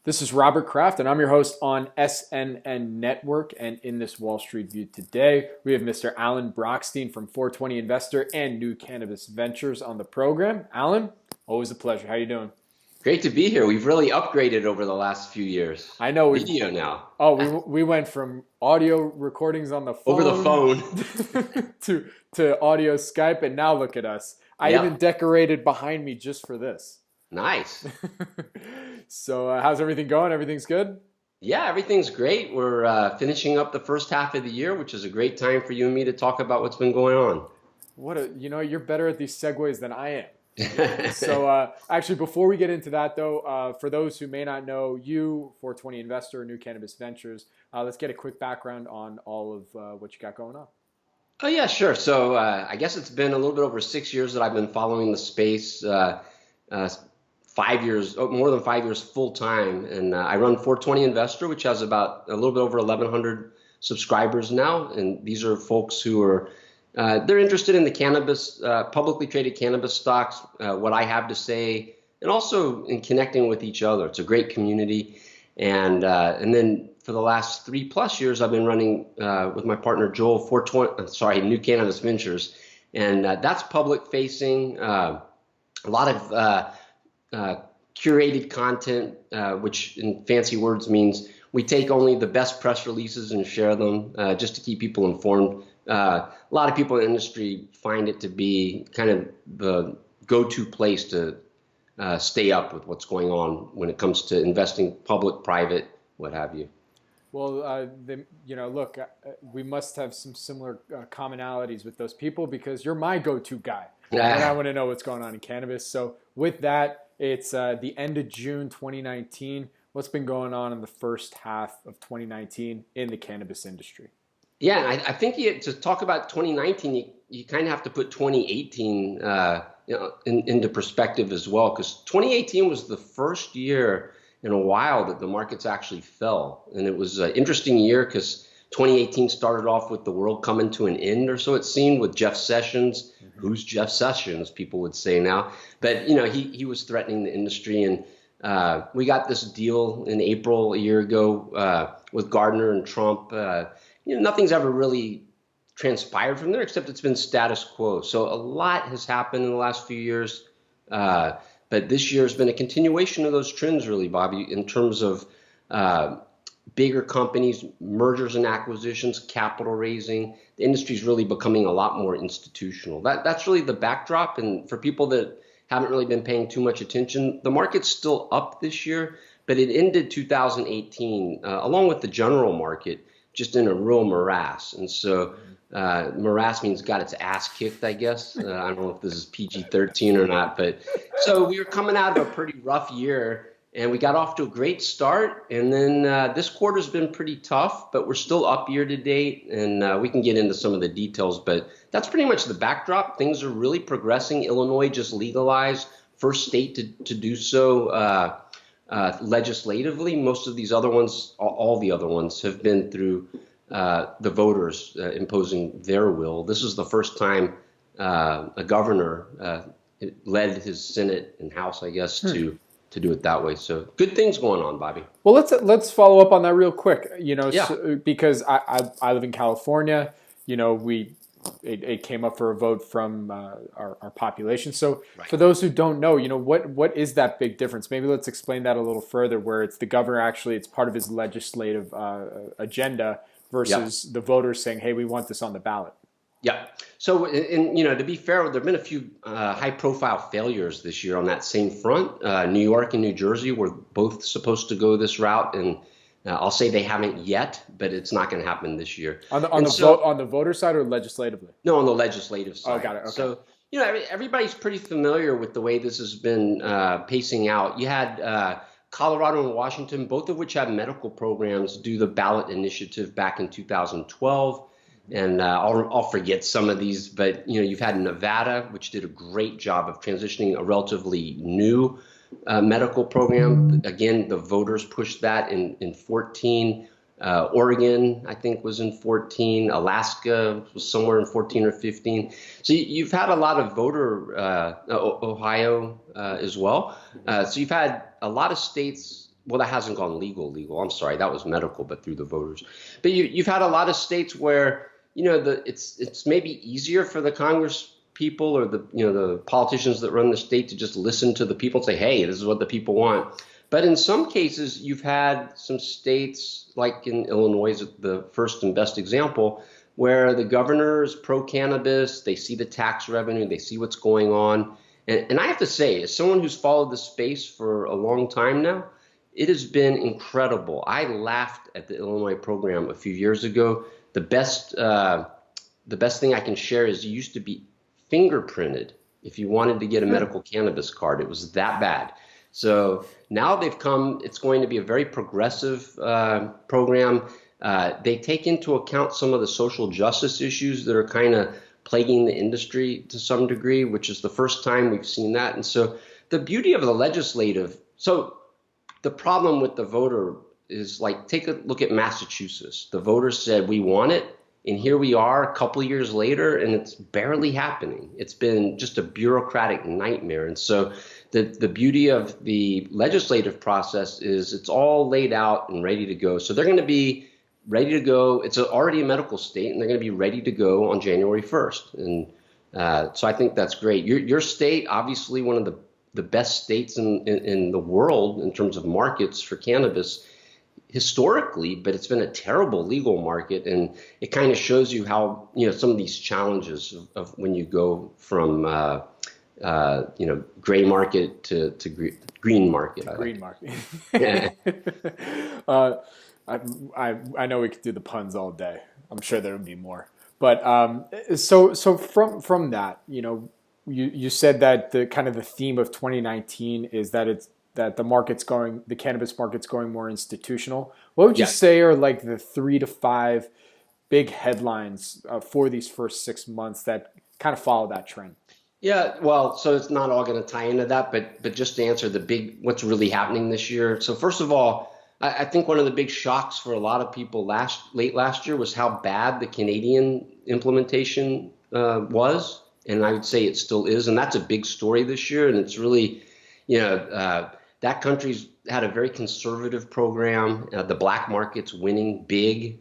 This is Robert Kraft, and I'm your host on SNN.Network. And in this Wall Street View today, we have Mr. Alan Brochstein from 420 Investor and New Cannabis Ventures on the program. Alan, always a pleasure. How you doing? Great to be here. We've really upgraded over the last few years. I know we've Video now. we went from audio recordings on the Over the phone phone. to audio Skype, and now look at us. I even Yep. decorated behind me just for this. Nice. So, how's everything going? Everything's good? Yeah, everything's great. We're finishing up the first half of the year, which is a great time for you and me to talk about what's been going on. You're better at these segues than I am. So, actually, before we get into that, though, for those who may not know you, 420 Investor, New Cannabis Ventures, let's get a quick background on all of what you got going on. Oh, yeah, sure. So I guess it's been a little bit over 6 years that I've been following the space. 5 years, more than 5 years full time. And I run 420 Investor, which has about a little bit over 1,100 subscribers now. And these are folks who are, they're interested in the cannabis, publicly traded cannabis stocks, what I have to say, and also in connecting with each other. It's a great community. And then for the last 3+ years, I've been running with my partner Joel 420, New Cannabis Ventures. And that's public facing, a lot of curated content, which in fancy words means we take only the best press releases and share them just to keep people informed. A lot of people in the industry find it to be kind of the go-to place to stay up with what's going on when it comes to investing, public, private, what have you. Well, look, we must have some similar commonalities with those people because you're my go-to guy. And I want to know what's going on in cannabis. So with that, it's the end of June 2019. What's been going on in the first half of 2019 in the cannabis industry? Yeah, I think to talk about 2019, you kind of have to put 2018 into perspective as well, because 2018 was the first year in a while that the markets actually fell. And it was an interesting year because 2018 started off with the world coming to an end, or so it seemed, with Jeff Sessions. Who's Jeff Sessions, people would say now. But, he was threatening the industry. And we got this deal in April a year ago with Gardner and Trump. Nothing's ever really transpired from there, except it's been status quo. So a lot has happened in the last few years. But this year has been a continuation of those trends, really, Bobby, in terms of bigger companies, mergers and acquisitions, capital raising. The industry is really becoming a lot more institutional. That's really the backdrop. And for people that haven't really been paying too much attention, the market's still up this year, but it ended 2018, along with the general market, just in a real morass. And so morass means got its ass kicked, I guess. I don't know if this is PG-13 or not, but so we were coming out of a pretty rough year. And we got off to a great start, and then this quarter's been pretty tough, but we're still up year to date, and we can get into some of the details, but that's pretty much the backdrop. Things are really progressing. Illinois just legalized, first state to do so legislatively. Most of these other ones, all the other ones, have been through the voters imposing their will. This is the first time a governor led his Senate and House, I guess, to do it that way. So good things going on, Bobby. Well, let's follow up on that real quick. Yeah. Because I live in California. It came up for a vote from our population. So Right. for those who don't know, what is that big difference? Maybe let's explain that a little further. Where it's the governor actually, it's part of his legislative agenda versus the voters saying, "Hey, we want this on the ballot." Yeah. So, to be fair, there have been a few high-profile failures this year on that same front. New York and New Jersey were both supposed to go this route, and I'll say they haven't yet, but it's not going to happen this year. On the voter side or legislatively? No, on the legislative side. Oh, got it. Okay. So, everybody's pretty familiar with the way this has been pacing out. You had Colorado and Washington, both of which have medical programs, do the ballot initiative back in 2012. And I'll forget some of these, but you've had Nevada, which did a great job of transitioning a relatively new medical program. Again, the voters pushed that in 14. Oregon, I think, was in 14. Alaska was somewhere in 14 or 15. So you've had a lot of voter, Ohio as well. So you've had a lot of states well, that hasn't gone legal. I'm sorry, that was medical, but through the voters. But you've had a lot of states where, it's maybe easier for the Congress people or the politicians that run the state to just listen to the people and say, hey, this is what the people want. But in some cases, you've had some states, like in Illinois, is the first and best example, where the governor is pro-cannabis, they see the tax revenue, they see what's going on. And I have to say, as someone who's followed the space for a long time now, it has been incredible. I laughed at the Illinois program a few years ago. The best thing I can share is you used to be fingerprinted if you wanted to get a medical cannabis card. It was that bad. So now they've come, it's going to be a very progressive program. They take into account some of the social justice issues that are kind of plaguing the industry to some degree, which is the first time we've seen that. And so the beauty of the legislative, so the problem with the voter is, like, take a look at Massachusetts. The voters said, we want it. And here we are a couple of years later, and it's barely happening. It's been just a bureaucratic nightmare. And so the beauty of the legislative process is it's all laid out and ready to go. So they're going to be ready to go. It's already a medical state, and they're going to be ready to go on January 1st. And so I think that's great. Your state, obviously one of the best states in the world in terms of markets for cannabis historically, but it's been a terrible legal market. And it kind of shows you how, some of these challenges of when you go from, gray market to green market. Green market. Yeah. I know we could do the puns all day. I'm sure there would be more. But so from that, you said that the kind of the theme of 2019 is that the cannabis market's going more institutional. What would you say are like the 3 to 5 big headlines for these first 6 months that kind of follow that trend? Yeah, well, so it's not all going to tie into that, but just to answer what's really happening this year. So first of all, I think one of the big shocks for a lot of people late last year was how bad the Canadian implementation was. And I would say it still is. And that's a big story this year. And it's really, that country's had a very conservative program. The black market's winning big.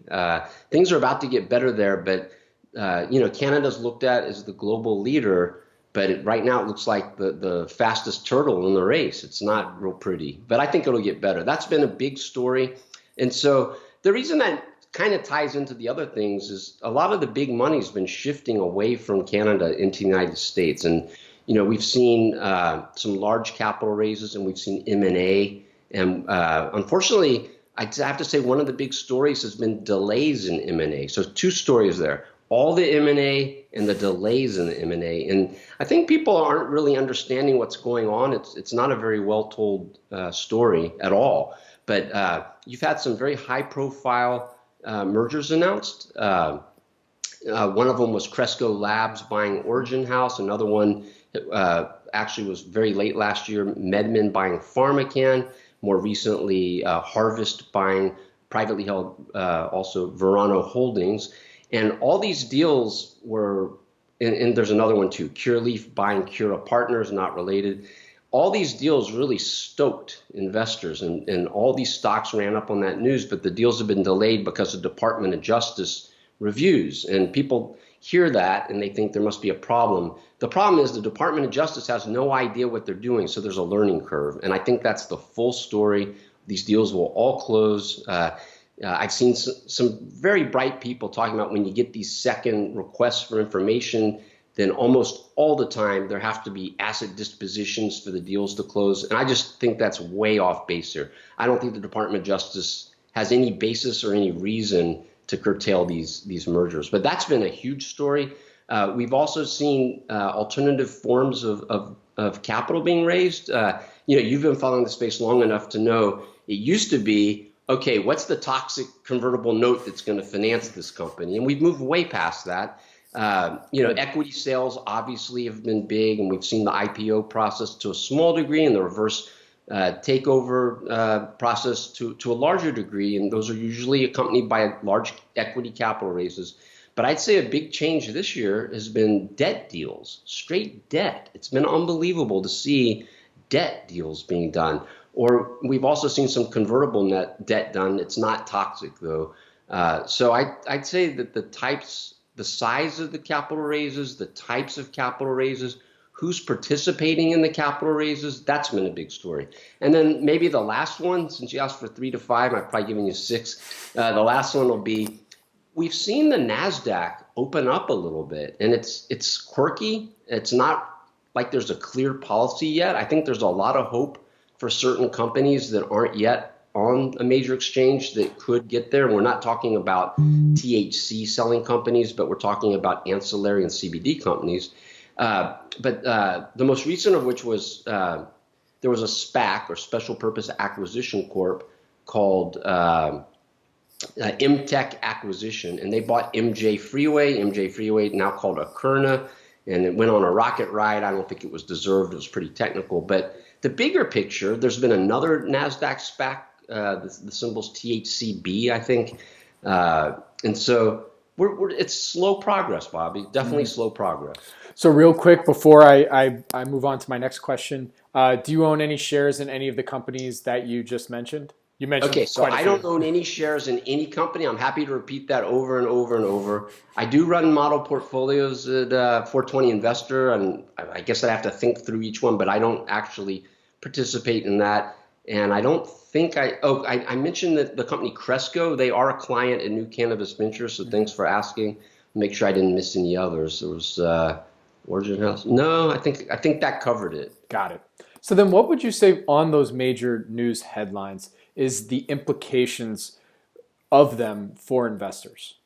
Things are about to get better there. But, Canada's looked at as the global leader. But right now it looks like the fastest turtle in the race. It's not real pretty, but I think it'll get better. That's been a big story. And so the reason that kind of ties into the other things is a lot of the big money's been shifting away from Canada into the United States. And, we've seen some large capital raises, and we've seen M&A. And unfortunately, I have to say one of the big stories has been delays in M&A. So 2 stories there. All the M&A and the delays in the M&A. And I think people aren't really understanding what's going on. It's not a very well told story at all. But you've had some very high profile mergers announced. One of them was Cresco Labs buying Origin House. Another one actually was very late last year, MedMen buying PharmaCann. More recently, Harvest buying privately held also Verano Holdings. And all these deals were, and there's another one too, Cureleaf buying Cura Partners, not related. All these deals really stoked investors, and all these stocks ran up on that news, but the deals have been delayed because of Department of Justice reviews. And people hear that and they think there must be a problem. The problem is the Department of Justice has no idea what they're doing, so there's a learning curve. And I think that's the full story. These deals will all close. I've seen some very bright people talking about when you get these second requests for information, then almost all the time there have to be asset dispositions for the deals to close. And I just think that's way off base here. I don't think the Department of Justice has any basis or any reason to curtail these mergers. But that's been a huge story. We've also seen alternative forms of capital being raised. You've been following the space long enough to know it used to be, okay, what's the toxic convertible note that's going to finance this company? And we've moved way past that. Equity sales obviously have been big, and we've seen the IPO process to a small degree and the reverse takeover process to a larger degree. And those are usually accompanied by large equity capital raises. But I'd say a big change this year has been debt deals, straight debt. It's been unbelievable to see debt deals being done. Or we've also seen some convertible net debt done. It's not toxic though. So I'd say that the size of the capital raises, the types of capital raises, who's participating in the capital raises, that's been a big story. And then maybe the last one, since you asked for 3 to 5, I've probably given you 6. The last one will be, we've seen the NASDAQ open up a little bit, and it's quirky. It's not like there's a clear policy yet. I think there's a lot of hope for certain companies that aren't yet on a major exchange that could get there. We're not talking about THC selling companies, but we're talking about ancillary and CBD companies. But the most recent of which was there was a SPAC, or Special Purpose Acquisition Corp, called MTech Acquisition, and they bought MJ Freeway, now called Akerna, and it went on a rocket ride. I don't think it was deserved. It was pretty technical. But the bigger picture, there's been another NASDAQ SPAC, the symbol's THCB, I think. And so it's slow progress, Bobby, definitely slow progress. So real quick, before I move on to my next question, do you own any shares in any of the companies that you just mentioned? You mentioned okay, so I don't own any shares in any company. I'm happy to repeat that over and over and over. I do run model portfolios at 420 Investor, and I guess I'd have to think through each one, but I don't actually participate in that. And I don't think I mentioned that the company Cresco, they are a client at New Cannabis Ventures, so thanks for asking. Make sure I didn't miss any others. There was Origin House. No, I think that covered it. Got it. So then what would you say on those major news headlines is the implications of them for investors?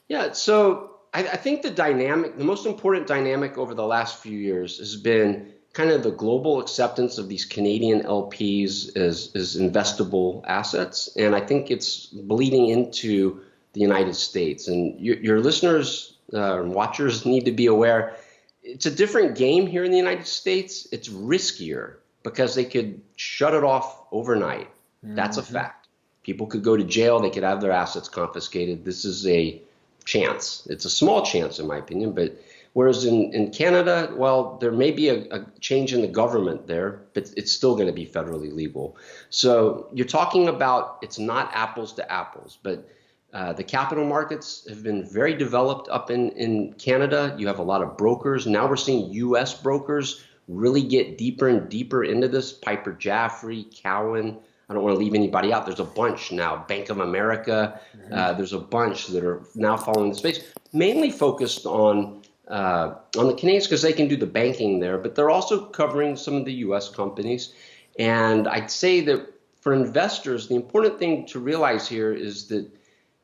Yeah, so I think the most important dynamic over the last few years has been kind of the global acceptance of these Canadian LPs as investable assets. And I think it's bleeding into the United States. And your listeners and watchers need to be aware, it's a different game here in the United States. It's riskier because they could shut it off overnight. That's a fact. People could go to jail. They could have their assets confiscated. This is a chance. It's a small chance, in my opinion. But whereas in Canada, well, there may be a change in the government there, but it's still going to be federally legal. So you're talking about, it's not apples to apples, but the capital markets have been very developed up in Canada. You have a lot of brokers. Now we're seeing U.S. brokers really get deeper and deeper into this. Piper Jaffray, Cowen. I don't want to leave anybody out. There's a bunch now. Bank of America. There's a bunch that are now following the space, mainly focused on the Canadians because they can do the banking there, but they're also covering some of the U.S. companies. And I'd say that for investors, the important thing to realize here is that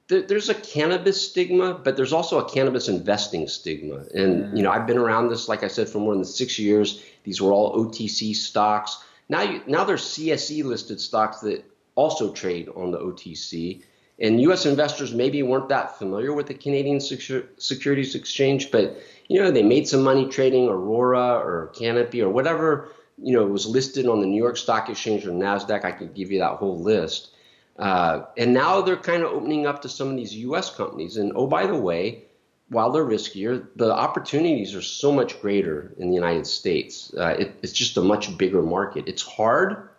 there's a cannabis stigma, but there's also a cannabis investing stigma. And, I've been around this, like I said, for more than 6 years. These were all OTC stocks. Now there's CSE listed stocks that also trade on the OTC. And U.S. investors maybe weren't that familiar with the Canadian Securities Exchange, but, they made some money trading Aurora or Canopy or whatever, was listed on the New York Stock Exchange or NASDAQ. I could give you that whole list. And now they're kind of opening up to some of these U.S. companies. And, oh, by the way, while they're riskier, the opportunities are so much greater in the United States. It's just a much bigger market. It's hard,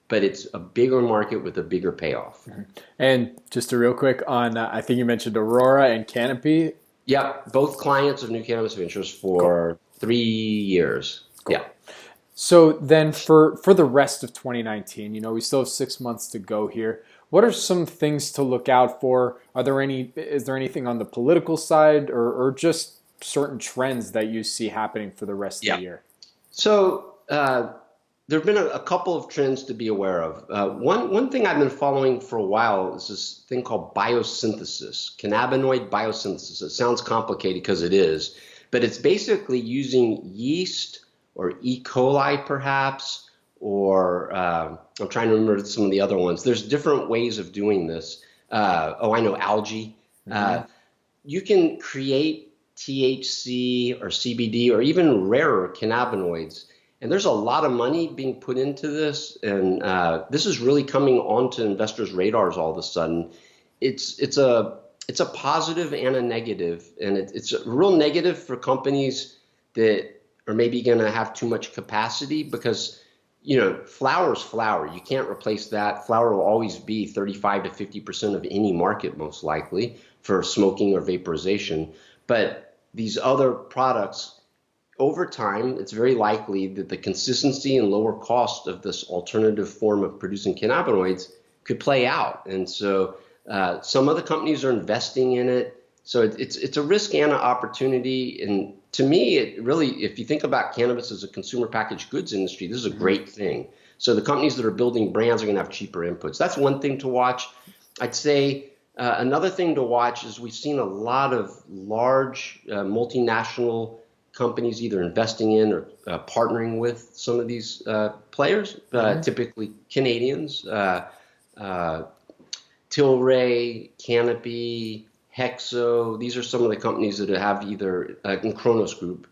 but it's a bigger market with a bigger payoff. And just a real quick on, I think you mentioned Aurora and Canopy. Yeah, both clients of New Cannabis Ventures for 3 years. Cool. Yeah. So then for the rest of 2019, we still have 6 months to go here. What are some things to look out for? Is there anything on the political side or just certain trends that you see happening for the rest of the year? So there have been a couple of trends to be aware of. One thing I've been following for a while is this thing called biosynthesis, cannabinoid biosynthesis. It sounds complicated because it is, but it's basically using yeast or E. coli perhaps, or I'm trying to remember some of the other ones. There's different ways of doing this. I know algae. You can create THC or CBD or even rarer cannabinoids. And there's a lot of money being put into this. And this is really coming onto investors' radars all of a sudden. It's a positive and a negative. And it's a real negative for companies that are maybe going to have too much capacity because flower's flower. You can't replace that. Flower will always be 35 to 50% of any market, most likely, for smoking or vaporization. But these other products, over time, it's very likely that the consistency and lower cost of this alternative form of producing cannabinoids could play out. And so some other companies are investing in it. So it's a risk and an opportunity. And to me, it really, if you think about cannabis as a consumer packaged goods industry, this is a great thing. So the companies that are building brands are going to have cheaper inputs. That's one thing to watch. I'd say another thing to watch is we've seen a lot of large multinational companies either investing in or partnering with some of these players, typically Canadians, Tilray, Canopy, Hexo. These are some of the companies that have either in Kronos Group,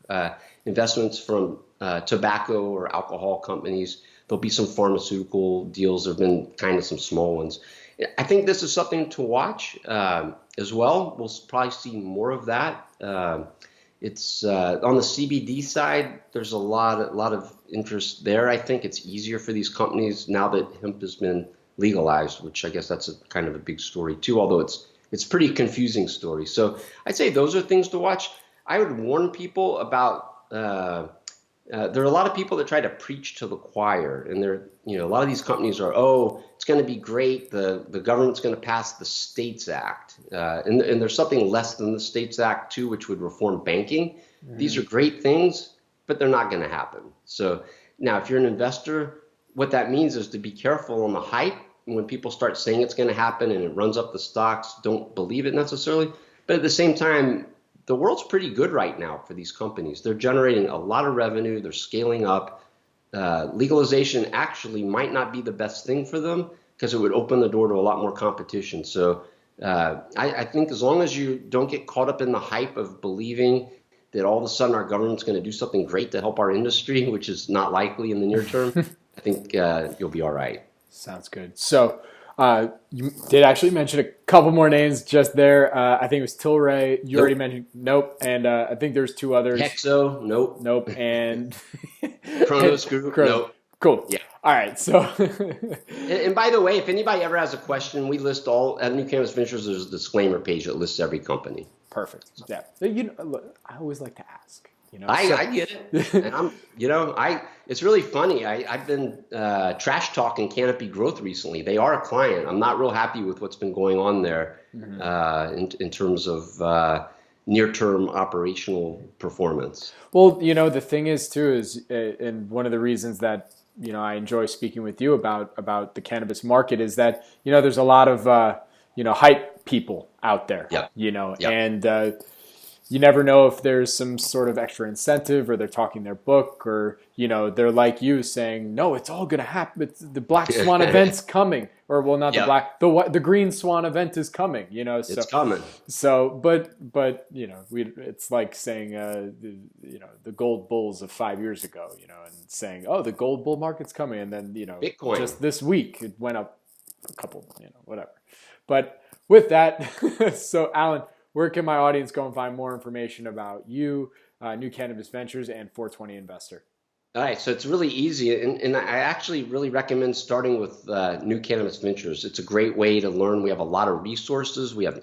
investments from tobacco or alcohol companies. There'll be some pharmaceutical deals. There have been kind of some small ones. I think this is something to watch as well. We'll probably see more of that. It's on the CBD side. There's a lot of interest there. I think it's easier for these companies now that hemp has been legalized, which I guess that's kind of a big story too. Although it's a pretty confusing story. So I'd say those are things to watch. I would warn people about. There are a lot of people that try to preach to the choir, and a lot of these companies are, it's going to be great. The government's going to pass the States Act, and there's something less than the States Act too, which would reform banking. These are great things, but they're not going to happen. So now, if you're an investor, what that means is to be careful on the hype. When people start saying it's going to happen and it runs up the stocks, don't believe it necessarily. But at the same time, the world's pretty good right now for these companies. They're generating a lot of revenue. They're scaling up. Legalization actually might not be the best thing for them because it would open the door to a lot more competition. So I think as long as you don't get caught up in the hype of believing that all of a sudden our government's going to do something great to help our industry, which is not likely in the near term, I think you'll be all right. Sounds good. So you did actually mention a couple more names just there. I think it was Tilray. You already mentioned. Nope. And I think there's two others. Hexo. Nope. Nope. And Kronos Group. Nope. Cool. Yeah. All right. So. and by the way, if anybody ever has a question, we list all at New Cannabis Ventures. There's a disclaimer page that lists every company. Perfect. Yeah. Look, I always like to ask. I get it. And it's really funny. I've been trash talking Canopy Growth recently. They are a client. I'm not real happy with what's been going on there in terms of near-term operational performance. Well, the thing is too is, and one of the reasons that I enjoy speaking with you about the cannabis market is that there's a lot of hype people out there. Yep. And you never know if there's some sort of extra incentive, or they're talking their book, or they're like you saying, no, it's all going to happen. It's the Black Swan event's coming, or not the Green Swan event is coming. So, it's coming. So, but it's like saying the gold bulls of 5 years ago, and saying, oh, the gold bull market's coming, and then Bitcoin. Just this week it went up a couple, whatever. But with that, so Alan, where can my audience go and find more information about you, New Cannabis Ventures, and 420 Investor? All right, so it's really easy, and I actually really recommend starting with New Cannabis Ventures. It's a great way to learn. We have a lot of resources. We have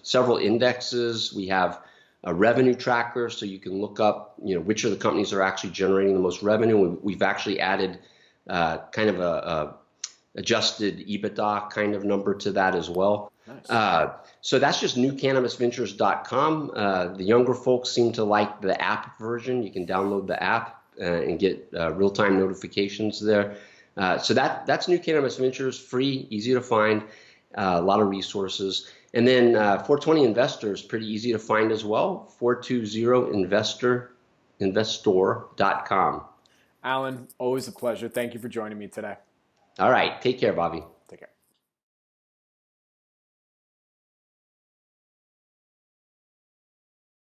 several indexes. We have a revenue tracker, so you can look up, which of the companies are actually generating the most revenue. We've actually added kind of a adjusted EBITDA kind of number to that as well. Nice. So that's just newcannabisventures.com. The younger folks seem to like the app version. You can download the app and get real-time notifications there. So that's New Cannabis Ventures, free, easy to find, a lot of resources. And then 420 Investor is pretty easy to find as well, 420investor.com. Alan, always a pleasure. Thank you for joining me today. All right. Take care, Bobby. Take care.